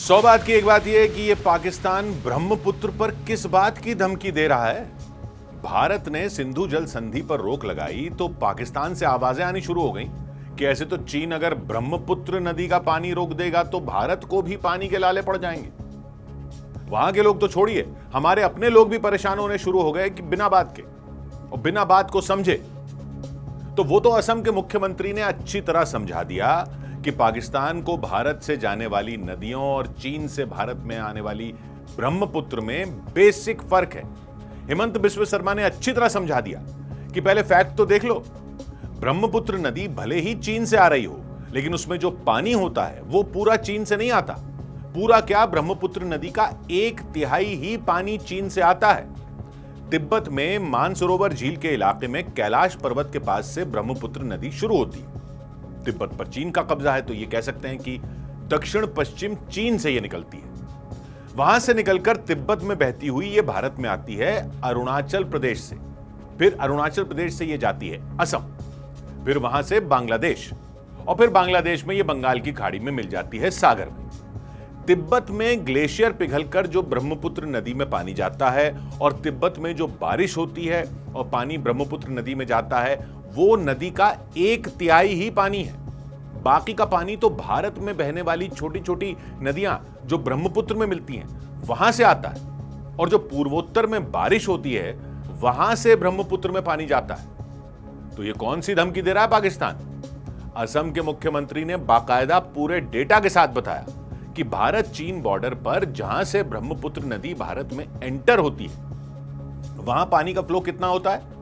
100 बात की एक बात यह है कि ये पाकिस्तान ब्रह्मपुत्र पर किस बात की धमकी दे रहा है। भारत ने सिंधु जल संधि पर रोक लगाई तो पाकिस्तान से आवाजें आनी शुरू हो गईं कि ऐसे तो चीन अगर ब्रह्मपुत्र नदी का पानी रोक देगा तो भारत को भी पानी के लाले पड़ जाएंगे। वहां के लोग तो छोड़िए, हमारे अपने लोग भी परेशान होने शुरू हो गए कि बिना बात के और बिना बात को समझे। तो वो तो असम के मुख्यमंत्री ने अच्छी तरह समझा दिया कि पाकिस्तान को भारत से जाने वाली नदियों और चीन से भारत में आने वाली ब्रह्मपुत्र में बेसिक फर्क है। हेमंत बिस्व शर्मा ने अच्छी तरह समझा दिया कि पहले फैक्ट तो देख लो, ब्रह्मपुत्र नदी भले ही चीन से आ रही हो लेकिन उसमें जो पानी होता है वो पूरा चीन से नहीं आता। पूरा क्या, ब्रह्मपुत्र नदी का 1/3 ही पानी चीन से आता है। तिब्बत में मानसरोवर झील के इलाके में कैलाश पर्वत के पास से ब्रह्मपुत्र नदी शुरू होती है। तिब्बत पर चीन का कब्जा है तो ये कह सकते हैं कि दक्षिण पश्चिम चीन से ये निकलती है। वहां से निकलकर तिब्बत में बहती हुई ये भारत में आती है अरुणाचल प्रदेश से। फिर अरुणाचल प्रदेश से ये जाती है असम, फिर वहां से बांग्लादेश और फिर बांग्लादेश में ये बंगाल की खाड़ी में मिल जाती है सागर में। तिब्बत में ग्लेशियर पिघलकर जो ब्रह्मपुत्र नदी में पानी जाता है और तिब्बत में जो बारिश होती है और पानी ब्रह्मपुत्र नदी में जाता है वो नदी का 1/3 ही पानी है। बाकी का पानी तो भारत में बहने वाली छोटी छोटी नदियां जो ब्रह्मपुत्र में मिलती हैं वहां से आता है और जो पूर्वोत्तर में बारिश होती है वहां से ब्रह्मपुत्र में पानी जाता है। तो ये कौन सी धमकी दे रहा है पाकिस्तान? असम के मुख्यमंत्री ने बाकायदा पूरे डेटा के साथ बताया कि भारत चीन बॉर्डर पर जहां से ब्रह्मपुत्र नदी भारत में एंटर होती है वहां पानी का फ्लो कितना होता है?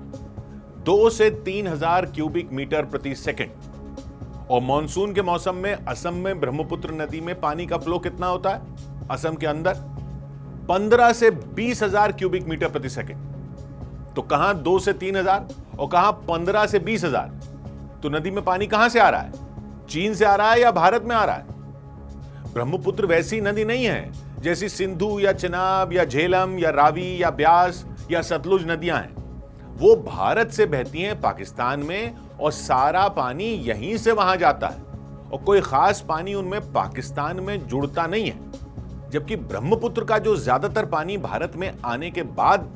2 से 3 हजार क्यूबिक मीटर प्रति सेकंड। और मॉनसून के मौसम में असम में ब्रह्मपुत्र नदी में पानी का फ्लो कितना होता है? असम के अंदर 15 से 20 हजार क्यूबिक मीटर प्रति सेकंड। तो कहां 2 से 3 हजार और कहां 15 से 20 हजार? तो नदी में पानी कहां से आ रहा है? चीन से आ रहा है या भारत में आ रहा है? ब्रह्मपुत्र वैसी नदी नहीं है जैसी सिंधु या चिनाब या झेलम या रावी या ब्यास या सतलुज नदियां हैं। वो भारत से बहती हैं पाकिस्तान में और सारा पानी यहीं से वहां जाता है और कोई खास पानी उनमें पाकिस्तान में जुड़ता नहीं है। जबकि ब्रह्मपुत्र का जो ज्यादातर पानी भारत में आने के बाद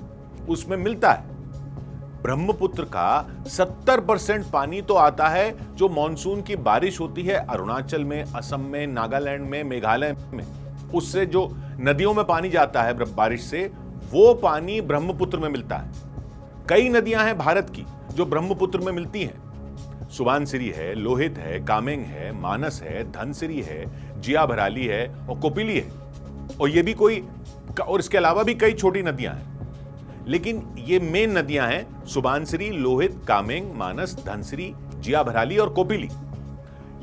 उसमें मिलता है। ब्रह्मपुत्र का 70% पानी तो आता है जो मॉनसून की बारिश होती है अरुणाचल में, असम में, नागालैंड में, मेघालय में। उससे जो नदियों में पानी जाता है बारिश से वो पानी ब्रह्मपुत्र में मिलता है। कई नदियां हैं भारत की जो ब्रह्मपुत्र में मिलती हैं। सुबानसिरी है, लोहित है, कामेंग है, मानस है, धनसिरी है, जिया भराली है और कोपिली है। और ये भी कोई, और इसके अलावा भी कई छोटी नदियां हैं। लेकिन ये मेन नदियां हैं सुबानसिरी, लोहित, कामेंग, मानस, धनसिरी, जिया भराली और कोपिली।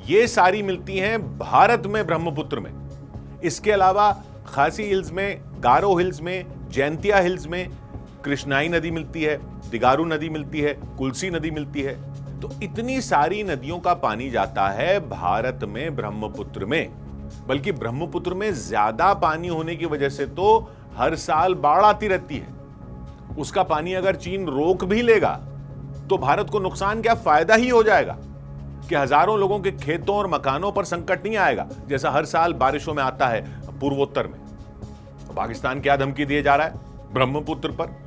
ये सारी मिलती हैं भारत में ब्रह्मपुत्र में। इसके अलावा खासी हिल्स में, गारो हिल्स में, जैंतिया हिल्स में कृष्णाई नदी मिलती है, दिगारू नदी मिलती है, कुलसी नदी मिलती है। तो इतनी सारी नदियों का पानी जाता है भारत में ब्रह्मपुत्र में। बल्कि ब्रह्मपुत्र में ज्यादा पानी होने की वजह से तो हर साल बाढ़ आती रहती है। उसका पानी अगर चीन रोक भी लेगा तो भारत को नुकसान क्या, फायदा ही हो जाएगा कि हजारों लोगों के खेतों और मकानों पर संकट नहीं आएगा जैसा हर साल बारिशों में आता है पूर्वोत्तर में। तो पाकिस्तान क्या धमकी दिए जा रहा है ब्रह्मपुत्र पर?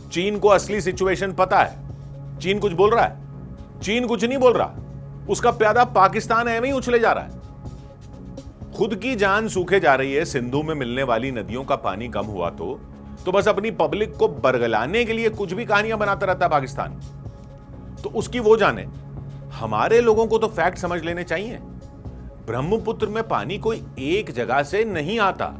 चीन को असली सिचुएशन पता है। चीन कुछ बोल रहा है? चीन कुछ नहीं बोल रहा। उसका प्यादा पाकिस्तान ऐਵੇਂ ही उछले जा रहा है। खुद की जान सूखे जा रही है। सिंधु में मिलने वाली नदियों का पानी कम हुआ तो बस अपनी पब्लिक को बरगलाने के लिए कुछ भी कहानियां बनाता रहता है पाकिस्तान। तो उसकी वो जाने। हमारे लोगों को तो फैक्ट समझ लेने चाहिए। ब्रह्मपुत्र में पानी कोई एक जगह से नहीं आता।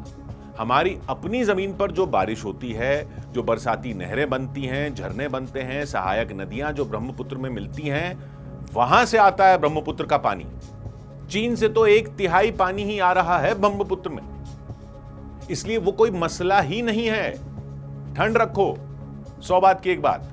हमारी अपनी जमीन पर जो बारिश होती है, जो बरसाती नहरें बनती हैं, झरने बनते हैं, सहायक नदियां जो ब्रह्मपुत्र में मिलती हैं, वहां से आता है ब्रह्मपुत्र का पानी। चीन से तो 1/3 पानी ही आ रहा है ब्रह्मपुत्र में। इसलिए वो कोई मसला ही नहीं है। ठंड रखो। 100 बात की एक बात।